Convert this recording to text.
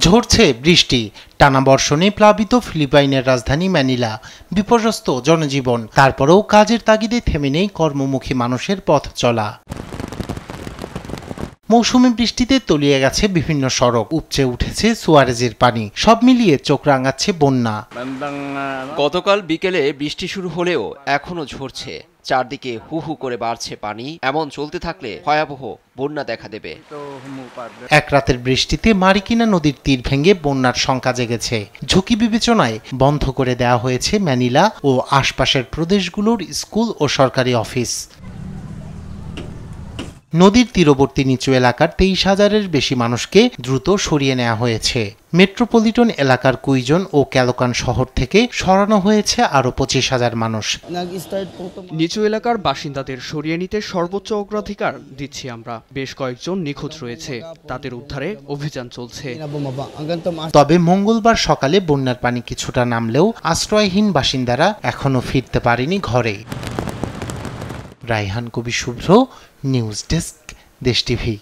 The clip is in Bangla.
ঝরছে বৃষ্টি, টানা বর্ষণে প্লাবিত ফিলিপাইনের রাজধানী ম্যানিলা, বিপর্যস্ত জনজীবন। তারপরেও কাজের তাগিদে থেমে নেই কর্মমুখী মানুষের পথ চলা। মৌসুমী বৃষ্টিতে তলিয়ে গেছে বিভিন্ন সড়ক, উপচে উঠেছে সুয়ারেজের পানি, সব মিলিয়ে চোখ রাঙাচ্ছে বন্যা। গতকাল বিকেলে বৃষ্টি শুরু হলেও এখনো ঝরছে, চারদিকে হু হু করে বাড়ছে পানি। এমন চলতে থাকলে ভয়াবহ বন্যা দেখা দেবে। এক রাতের বৃষ্টিতে মারিকিনা নদীর তীর ভেঙে বন্যার শঙ্কা জেগেছে। ঝুঁকি বিবেচনায় বন্ধ করে দেওয়া হয়েছে ম্যানিলা ও আশপাশের প্রদেশগুলোর স্কুল ও সরকারি অফিস। নদীর তীরবর্তী নিচু এলাকার 23,000-এর বেশি মানুষকে দ্রুত সরিয়ে নেওয়া হয়েছে। মেট্রোপলিটন এলাকার কুইজন ও ক্যালোকান শহর থেকে সরানো হয়েছে আরও 25,000 মানুষ। নিচু এলাকার বাসিন্দাদের সরিয়ে নিতে সর্বোচ্চ অগ্রাধিকার দিচ্ছি আমরা। বেশ কয়েকজন নিখোঁজ রয়েছে, তাদের উদ্ধারে অভিযান চলছে। তবে মঙ্গলবার সকালে বন্যার পানি কিছুটা নামলেও আশ্রয়হীন বাসিন্দারা এখনো ফিরতে পারেনি ঘরে। রায়হান কবি শুভ্র, নিউজ ডেস্ক, দেশ টিভি।